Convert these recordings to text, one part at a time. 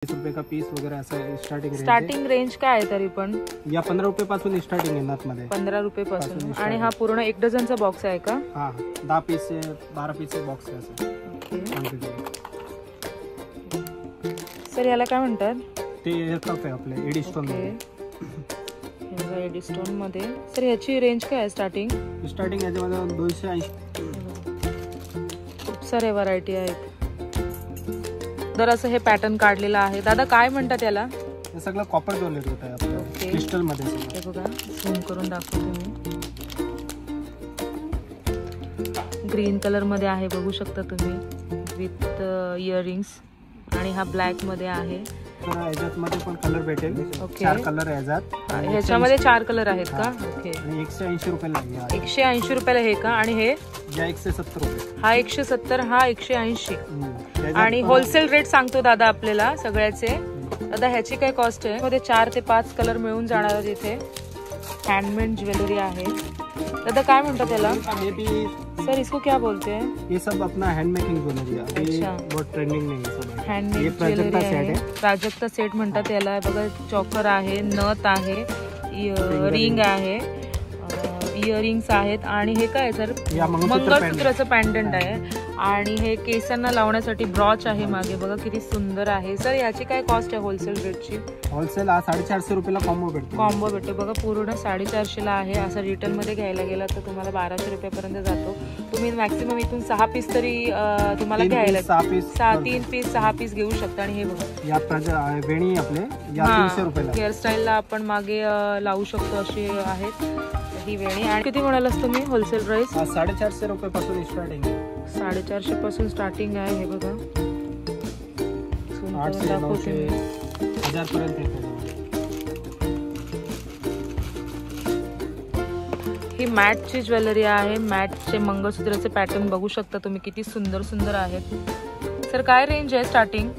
₹20 का पीस वगैरे असं स्टार्टिंग रेंज काय आहे तरी पण? या ₹15 पासून स्टार्टिंग आहे नथ मध्ये. ₹15 पासून. आणि हा पूर्ण 1 डझनचा बॉक्स आहे का? हा 10 पीस 12 पीस बॉक्स आहे असं. सर याला काय म्हणतात? ते कप आहे आपले एडी स्टोन मध्ये. हे एडी स्टोन मध्ये. सर याची रेंज काय आहे स्टार्टिंग? स्टार्टिंग याच्यामध्ये 280. खूप सारे व्हरायटी आहेत. तर असं हे पॅटर्न काढलेलं आहे. दादा काय म्हणतात याला? हे सगळं कॉपर ज्वेलरी होत आहे आपलं क्रिस्टल मध्ये. हे बघा झूम करून दाखवतो मी. ग्रीन कलर मध्ये आहे बघू शकता तुम्ही विथ इयरिंग्स. आणि हा ब्लॅक मध्ये आहे. याच्यात मध्ये पण कलर भेटेल. 4 कलर आहे याच्यात. ह्याच्यामध्ये 4 कलर आहेत का? ओके. आणि 180 रुपयाला आहे. 180 रुपयाला हे का? आणि हे 170 रुपये. हा 170, हा 180. आणि होलसेल रेट सांगतो दादा आपल्याला सगळ्याचे. दादा ह्याची काय कॉस्ट आहे? मध्ये 4 ते 5 कलर मिळून जाणार आहेत इथे. हँडमेड ज्वेलरी आहे. दादा काय म्हणतात त्याला? सर इसको क्या बोलते हैं? ये सब अपना हैंडमेकिंग ज्वेलरी है. अभी बहुत ट्रेंडिंग में है सब. हैंडमेड ज्वेलरी आहे. प्राजक्ता सेट म्हणतात याला. बघा चॉकर आहे, नथ आहे, रिंग आहे, इयरिंग्स आहेत. आणि हे काय सर? मंगळसूत्राचं पॅन्डंट आहे. आणि हे केसांना लावण्यासाठी ब्रॉच आहे मागे. बघा किती सुंदर आहे. सर याची काय कॉस्ट आहे होलसेल रेटची? होलसेल 450 रुपयाला कॉम्बो भेटतो. कॉम्बो भेटतो. बघा पूर्ण 450 ला आहे. असं रिटेल मध्ये घ्यायला गेला तर तुम्हाला 1200 रुपयापर्यंत जातो. तुम्ही मॅक्सिमम इथून 6 पीस तरी तुम्हाला घ्यायला 3 पीस 6 पीस घेऊ शकता. आणि हे बघा या वेणी आपले 300 रुपयाला. हेअरस्टाईलला आपण मागे लावू शकतो अशी आहेत ही वेणी. आणि किती म्हणालास तुम्ही होलसेल प्राइस? 450 रुपये पासून स्टार्टिंग आहे. 450 पासून स्टार्टिंग आहे. हे बघा 800 900 1000 पर्यंत येते. ही मॅटची ज्वेलरी आहे. मॅटचे मंगळसूत्राचे पॅटर्न बघू शकता तुम्ही किती सुंदर सुंदर आहेत. सर काय रेंज आहे स्टार्टिंग?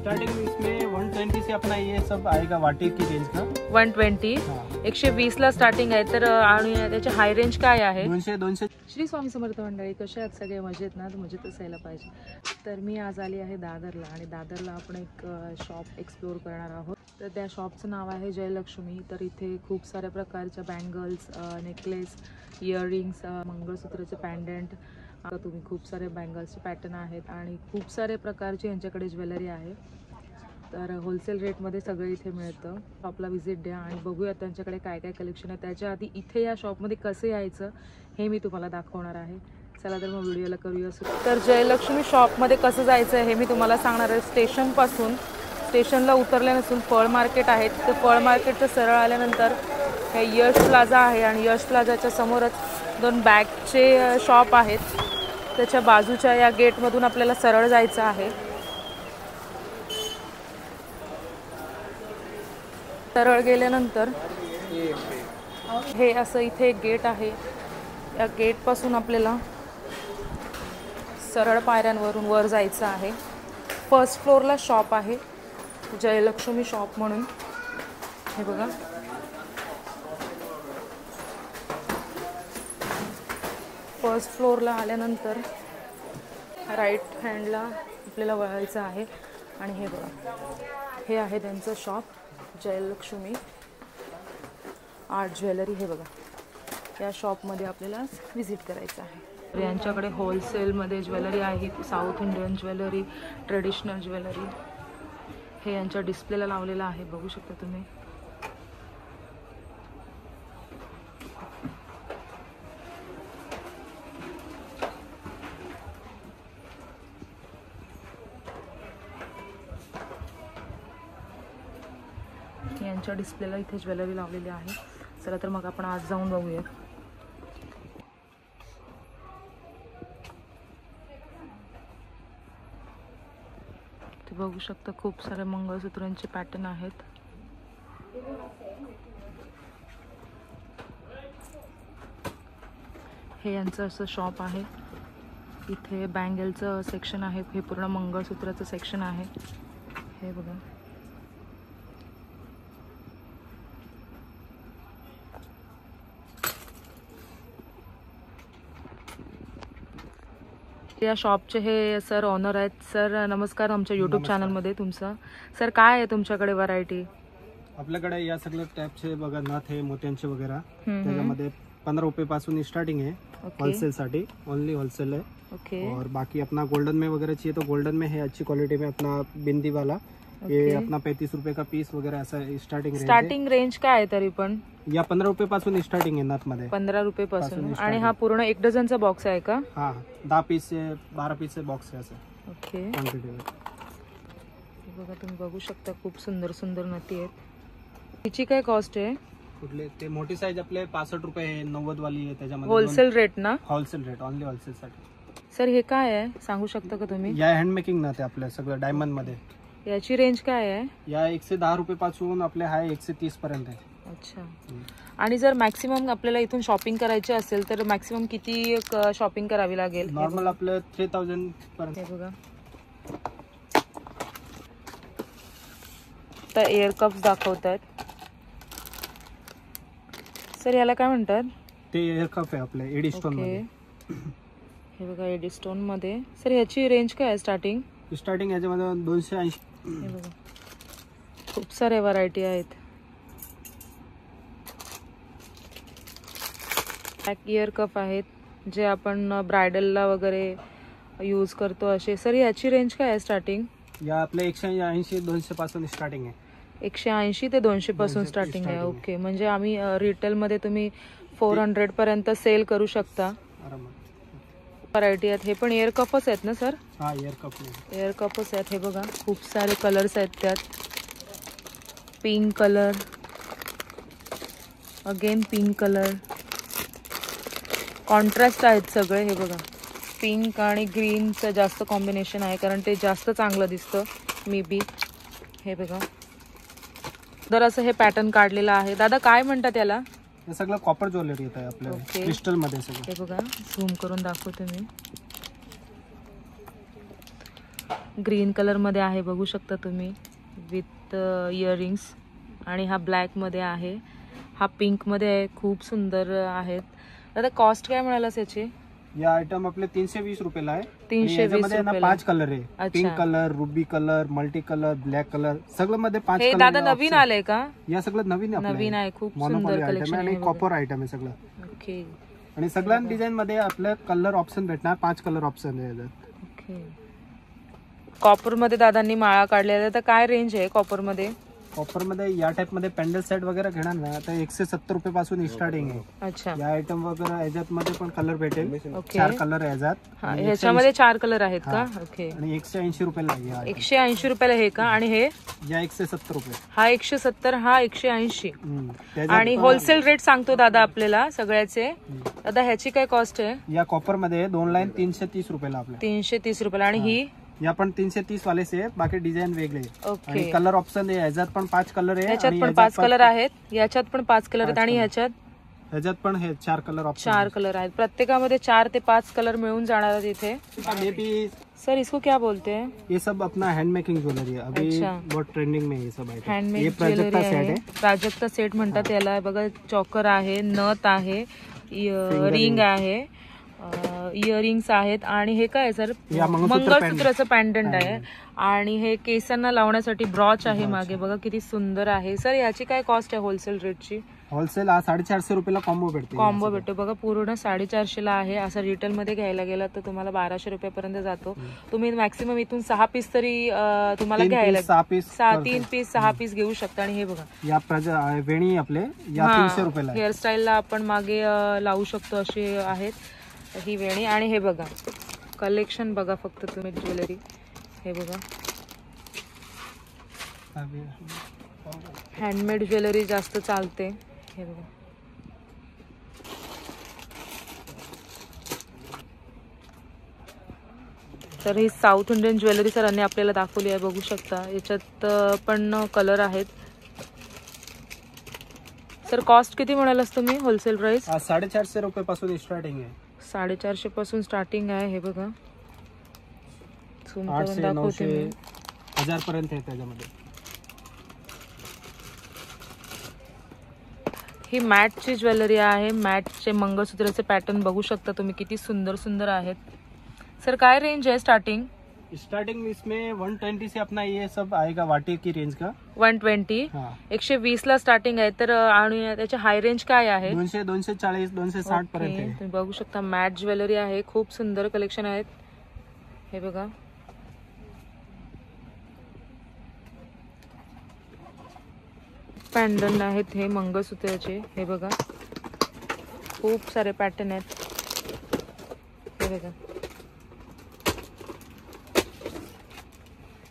इसमें 120 से अपना ये सब आएगा वाटी की रेंज का. 120 120 ला स्टार्टिंग आहे. तर आणि त्याची हाय रेंज काय आहे? 200. श्री स्वामी समर्थ मंडळी, कशा आहेत सगळे? मजेत ना? मजेत असायला पाहिजे. तर मी आज आली आहे दादरला. आणि दादरला आपण एक शॉप एक्सप्लोर करणार आहोत. तर त्या शॉपचं नाव आहे जयलक्ष्मी. तर इथे खूप साऱ्या प्रकारच्या बँगल्स, नेकलेस, इयरिंग्स, मंगळसूत्राचे पॅन्डंट, तुम्ही खूप सारे बँगल्सचे पॅटर्न आहेत. आणि खूप सारे प्रकारची यांच्याकडे ज्वेलरी आहे. तर होलसेल रेटमध्ये सगळं इथे मिळतं. शॉपला व्हिजिट द्या आणि बघूया त्यांच्याकडे काय काय कलेक्शन आहे. त्याच्या आधी इथे या शॉपमध्ये कसं यायचं हे मी तुम्हाला दाखवणार आहे. चला तर मग व्हिडिओला करूया सुरू. तर जयलक्ष्मी शॉपमध्ये कसं जायचं हे मी तुम्हाला सांगणार आहे. स्टेशनला उतरल्यानंतर फळ मार्केट आहे. तर फळ मार्केटचं सरळ आल्यानंतर हे यश प्लाझा आहे. आणि यश प्लाझाच्या समोरच 2 बॅगचे शॉप आहेत. त्याच्या बाजूच्या या गेटमधून आपल्याला सरळ जायचं आहे. सरळ गेल्यानंतर हे असं इथे एक गेट आहे. या गेटपासून आपल्याला सरळ पायऱ्यांवरून वर जायचं आहे. फर्स्ट फ्लोअरला शॉप आहे जयलक्ष्मी शॉप म्हणून. हे बघा फर्स्ट फ्लोअरला आल्यानंतर राईट हँडला आपल्याला वळायचं आहे. आणि हे बघा हे आहे त्यांचं शॉप जयलक्ष्मी आर्ट ज्वेलरी. हे बघा या शॉपमध्ये आपल्याला व्हिजिट करायचं आहे. यांच्याकडे होलसेलमध्ये ज्वेलरी आहे. South Indian jewellery, traditional jewellery हे यांच्या डिस्प्लेला लावलेलं आहे. बघू शकता तुम्ही. यांच्या डिस्प्लेला इथे ज्वेलरी लावलेली आहे. चला तर मग आपण आज जाऊन बघूया. ते बघू शकता खूप सारे मंगळसूत्रांचे पॅटर्न आहेत. हे यांचं असं शॉप आहे. इथे बँगलचं सेक्शन आहे. हे पूर्ण मंगळसूत्राचं सेक्शन आहे. हे बघा या शॉपचे हे सर ऑनर आहेत. सर नमस्कार आमच्या यूट्यूब चॅनलमध्ये तुमचं. सर काय आहे तुमच्याकडे व्हरायटी? आपल्याकडे या सगळ्या टाइपचे बघा नथ आहे मोत्यांचे वगैरे, त्याच्यामध्ये 15 रुपये पासून स्टार्टिंग है होलसेल साठी, ओनली होलसेल है. ओके. और बाकी अपना गोल्डन में वगैरह चाहिए तो गोल्डन में है अच्छी क्वालिटी में, अपना बिंदी वाला ये अपना 35 रुपये का पीस वगैरह ऐसा स्टार्टिंग रेंज काय आहे तरी पण? या 15 रुपये पासून स्टार्टिंग आहे नथ मध्ये. 15 रुपये पासून. आणि हा पूर्ण 1 डझनचा बॉक्स आहे का? हा 10 पीस से 12 पीस से बॉक्स है असं. ओके. क्वांटिटी बघा तुम्ही बघू शकता खूप सुंदर सुंदर नथी आहेत. तिची काय कॉस्ट आहे? कुठले ते मोठी साईज आपले 65 रुपये आहे, 90 वाली आहे त्याच्यामध्ये. होलसेल रेट ना? होलसेल रेट, ओनली होलसेल साठी. सर हे काय आहे सांगू शकता का तुम्ही? या हँड मेकिंग नथ आहे आपल्या सगळं डायमंड मध्ये. याची रेंज काय आहे? या 110 रुपये पासून आपले हाय 130 पर्यंत आहे. अच्छा. आणि जर मॅक्सिमम आपल्याला इथून शॉपिंग करायची असेल तर मॅक्सिमम किती शॉपिंग करावी लागेल? नॉर्मल आपलं 3000 पर्यंत. हे बघा तर एअर कप्स दाखवतात. सर याला काय म्हणतात? ते एअर कप आहे आपले एडी स्टोन मध्ये. हे बघा एडी स्टोन मध्ये. सर याची रेंज काय आहे स्टार्टिंग? स्टार्टिंग याच्यामध्ये 280. हे बघा खूप सारे व्हरायटी आहेत. बॅक इयर कप आहेत जे आपण ब्रायडलला वगैरे यूज करतो असे. सर याची रेंज काय आहे स्टार्टिंग? या आपले 180 200 पासून स्टार्टिंग आहे. 180 ते 200 पासून स्टार्टिंग आहे. ओके. म्हणजे आम्ही रिटेल मध्ये तुम्ही 400 पर्यंत सेल करू शकता. व्हरायटी आहेत. हे पण एअर कपच आहेत ना सर? हा एअर कप. एअर कपच आहेत. हे बघा खूप सारे कलर्स आहेत त्यात. Pink colour, again pink colour, contrast आहेत सगळे. हे बघा पिंक आणि ग्रीनचं जास्त कॉम्बिनेशन आहे कारण ते जास्त चांगलं दिसतं मे बी. हे बघा जर असं हे पॅटर्न काढलेलं आहे. दादा काय म्हणतात त्याला? हे सगळं कॉपर ज्वेलरी येत आहे आपल्या क्रिस्टल मध्ये सगळं. हे बघा झूम करून दाखवते मी. ग्रीन कलर मध्ये आहे बघू शकता तुम्ही विथ इयरिंग्स. आणि हा ब्लॅक मध्ये आहे, हा पिंक मध्ये आहे. खूप सुंदर आहेत. दादा कॉस्ट काय म्हणालास याची? या आयटम आपले 320 रुपयाला आहे. 320 रुपयाला. 5 कलर आहे. Pink colour, ruby colour, multi colour, black colour सगळं मध्ये 5 हे कलर. दादा नवीन आलंय का? या सगळं नवीन आहे. खूप सुंदर कलेक्शन आणि आहे. कॉपर आयटम आहे सगळं. ओके. आणि सगळ्या डिझाईन मध्ये आपलं कलर ऑप्शन भेटणार. 5 कलर ऑप्शन आहे. ओके. कॉपर मध्ये दादांनी माळा काढलेला. तर काय रेंज आहे कॉपर मध्ये? कॉपर मध्ये या टाइप मध्ये पेंडल सेट वगैरे घेणार ना तर 170 रुपये पासून स्टार्टिंग आहे. अच्छा. या आयटम वगैरे याच्यात मध्ये पण कलर भेटेल. ओके. 4 कलर आहे याच्यात. ह्याच्यामध्ये 4 कलर आहेत का? ओके. आणि 180 रुपयाला आहे. 180 रुपयाला हे का? आणि हे या 170 रुपये. हा 170, हा 180. आणि होलसेल रेट सांगतो दादा आपल्याला सगळ्याचे. दादा ह्याची काय कॉस्ट आहे? या कॉपर मध्ये 2 लाईन 330 रुपयाला आपल्या. 330 रुपयाला. आणि ही या पण 330 वाले से बाकी डिझाईन वेगळे. ओके. आणि कलर ऑप्शन आहे याच्यात पण 5 कलर आहे. याच्यात पण 5 कलर आहेत. याच्यात पण 5 कलर आहेत. आणि ह्याच्यात पण हे 4 कलर ऑप्शन. 4 कलर आहेत. प्रत्येकामध्ये 4 ते 5 कलर मिळून जाणार आहेत इथे. ये भी सर इसको क्या बोलते हैं? ये सब अपना हैंड मेकिंग ज्वेलरी है. अभी अच्छा. बहुत ट्रेंडिंग में ये सब आइटम. हँडमेड ज्वेलरी आहे. प्राजक्ता सेट म्हणतात याला. बघा चॉकर आहे, नथ आहे, रिंग आहे, इयरिंग्स आहेत. आणि हे काय सर? मंगळसूत्राचं पॅन्डंट आहे. आणि हे केसांना लावण्यासाठी ब्रॉच आहे मागे. बघा किती सुंदर आहे. सर याची काय कॉस्ट आहे होलसेल रेटची? होलसेल 450 रुपयाला कॉम्बो भेटते. कॉम्बो भेटतो बघा. पूर्ण 450 ला आहे. असं रिटेल मध्ये घ्यायला गेला तर तुम्हाला 1200 रुपयापर्यंत जातो. तुम्ही मॅक्सिमम इथून 6 पीस तरी तुम्हाला घ्यायला 3 पीस 6 पीस घेऊ शकता. आणि हे बघा या वेणी आपले या 300 रुपयाला. हेअरस्टाईलला आपण मागे लावू शकतो असे आहेत ही वेणी. आणि हे बघा कलेक्शन बघा फक्त तुम्ही ज्वेलरी. हे बघा हँडमेड ज्वेलरी जास्त चालते. हे बघा तर ही साऊथ इंडियन ज्वेलरी सरांनी आपल्याला दाखवली आहे बघू शकता. याच्यात पण कलर आहेत. सर कॉस्ट किती म्हणालास तुम्ही होलसेल प्राइस? 450 रुपये पासून स्टार्टिंग आहे. 450 पासून स्टार्टिंग आहे. हे बघा झूम करून दाखवते मी. 1000 पर्यंत आहे त्याच्यामध्ये. ही मॅटची ज्वेलरी आहे. मॅटचे मंगळसूत्राचे पॅटर्न बघू शकता तुम्ही किती सुंदर सुंदर आहेत. सर काय रेंज आहे स्टार्टिंग? स्टार्टिंग इसमें 120 से अपना ये सब आएगा वाटे की रेंज का. 120. हाँ 120 ला स्टार्टिंग आहे. तर आणि त्याची हाय रेंज काय आहे? 200, 240, 260 पर्यंत ओके, आहे. तुम्ही बघू शकता मॅट ज्वेलरी आहे. खूप सुंदर कलेक्शन आहेत. हे बघा, पॅन्डल आहेत हे मंगळसूत्राचे. हे बघा, खूप सारे पॅटर्न आहेत. हे बघा,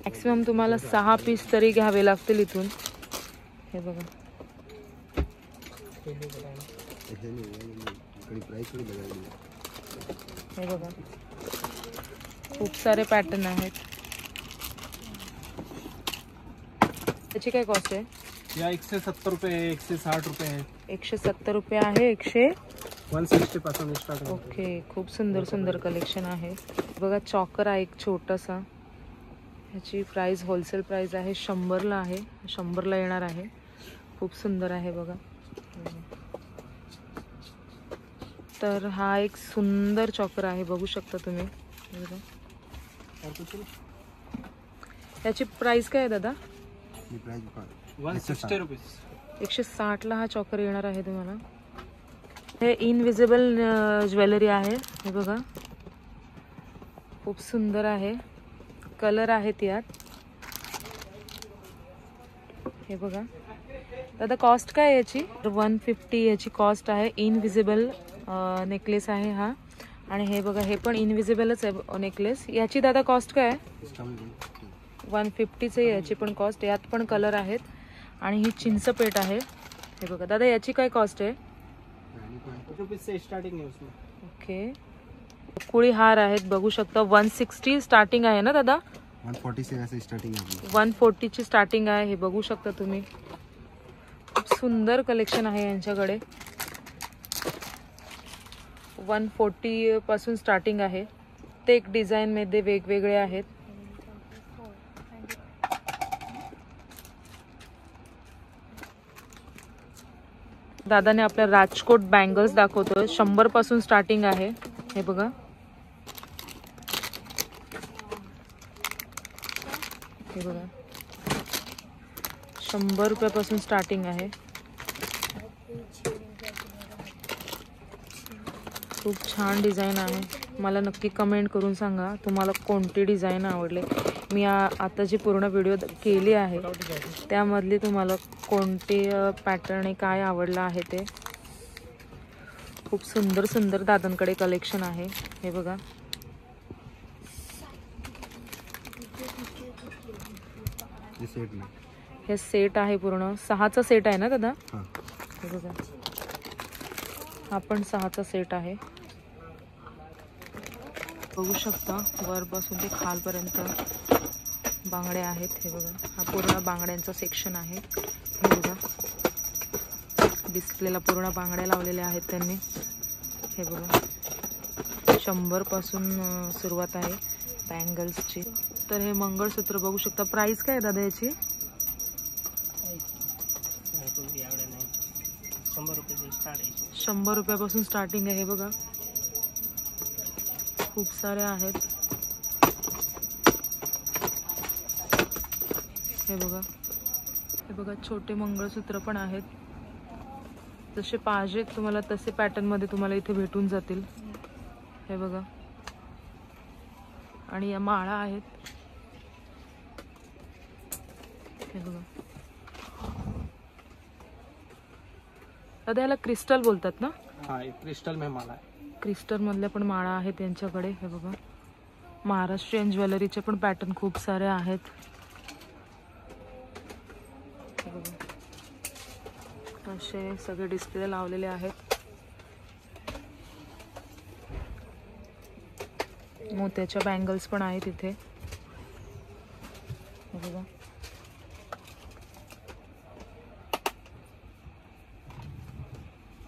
मॅक्सिमम तुम्हाला 6 पीस तरी घ्यावे लागतील इथून. हे बघा, हे बघा, खूप सारे पॅटर्न आहेत. त्याची काय कॉस्ट आहे? या 170 रुपये आहे, 160 रुपये आहे. 170 रुपये आहे. 160 पासून स्टार्ट आहे. ओके, खूप सुंदर सुंदर कलेक्शन आहे. बघा, चॉकर आहे एक छोटासा. ह्याची प्राइस होलसेल प्राइस आहे 100ला आहे. 100ला येणार आहे. खूप सुंदर आहे बघा. तर हा एक सुंदर चॉकर आहे, बघू शकता तुम्ही. याची प्राइस काय आहे दादा? 160 रुपये. 160ला हा चॉकर येणार आहे तुम्हाला. हे इनविजिबल ज्वेलरी आहे. हे बघा, खूप सुंदर आहे. कलर आहेत यात. हे बघा दादा, कॉस्ट काय आहे याची? 150 याची कॉस्ट आहे. इनविजिबल नेकलेस आहे हा. आणि हे बघा, हे पण इनविजिबलच आहे नेकलेस. याची दादा कॉस्ट काय आहे? 150च आहे याची पण कॉस्ट. यात पण कलर आहेत. आणि ही चिंचपेट आहे. हे बघा दादा, याची काय कॉस्ट आहे? स्टार्टिंग आहे उसमें. ओके, कुळी हार आहेत, बघू शकता. 160 स्टार्टिंग आहे ना दादा? 140 से वैसे स्टार्टिंग है. 140 ची स्टार्टिंग आहे. हे बघू शकता तुम्ही. खूप सुंदर कलेक्शन आहे यांच्याकडे. 140 पासून स्टार्टिंग आहे. प्रत्येक डिझाईन मध्ये वेगवेगळे आहेत. दादाने आपल्या राजकोट बँगल्स दाखवतोय. 100 पासून स्टार्टिंग आहे. हे बघा, हे बघा, 100 रुपयापासून स्टार्टिंग आहे. खूप छान डिझाईन आहे. मला नक्की कमेंट करून सांगा तुम्हाला कोणती डिझाईन आवडले. मी आता जी पूर्ण व्हिडिओ केली आहे त्यामधली तुम्हाला कोणते पॅटर्न काय आवडला आहे ते. खूप सुंदर सुंदर दादांकडे कलेक्शन आहे. हे बघा, हे सेट आहे पूर्ण. 6चा सेट आहे ना दादा? हे बघा, हा पण 6चा सेट आहे. बघू शकता वरपासून ते खालपर्यंत बांगड्या आहेत. हे बघा, हा पूर्ण बांगड्यांचा सेक्शन आहे. हे बघा, डिस्प्लेला पूर्ण बांगड्या लावलेल्या आहेत त्यांनी. हे बघा, 100 पासून सुरुवात आहे बँगल्सची. तर हे मंगळसूत्र बघू शकता. प्राइस काय दादा याची? 100 रुपयापासून स्टार्टिंग आहे. हे बघा, खूप सारे आहेत. हे बघा, हे बघा, छोटे मंगळसूत्र पण आहेत. जसे पाहिजेत तुम्हाला तसे पॅटर्न मध्ये तुम्हाला इथे भेटून जातील. हे बघा, आणि या माळा आहेत. हे बघा दादा, याला क्रिस्टल बोलतात ना? हा, क्रिस्टल में माला आहे. क्रिस्टल मधल्या पण माळा आहेत त्यांच्याकडे. हे बघा, महाराष्ट्रीयन ज्वेलरीचे पण पॅटर्न खूप सारे आहेत. हे बघा, असे सगळे डिस्प्ले लावलेले आहेत. मोत्याच्या बँगल्स पण आहेत इथे. हे बघा,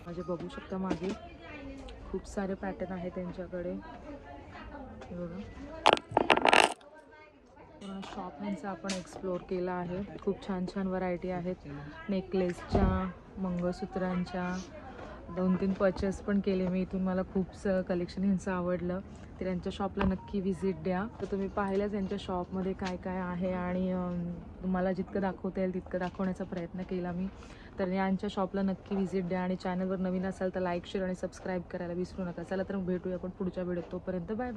माझे बघू शकता मागे खूप सारे पॅटर्न आहेत त्यांच्याकडे. हे बघा, पूर्ण शॉप ह्यांचा आपण एक्सप्लोर केला आहे. खूप छान छान व्हरायटी आहेत नेकलेसच्या, मंगळसूत्रांच्या, 2-3 परचेस पण केले मी इथून. मला खूपसं कलेक्शन यांचं आवडलं. तर यांच्या शॉपला नक्की व्हिजिट द्या. तर तुम्ही पाहिलंच यांच्या शॉपमध्ये काय काय आहे आणि तुम्हाला जितकं दाखवता येईल तितकं दाखवण्याचा प्रयत्न केला मी. तर यांच्या शॉपला नक्की व्हिजिट द्या आणि चॅनलवर नवीन असाल तर लाईक शेअर आणि सबस्क्राईब करायला विसरू नका. चला तर भेटूया आपण पुढच्या व्हिडिओत. तोपर्यंत बाय बाय.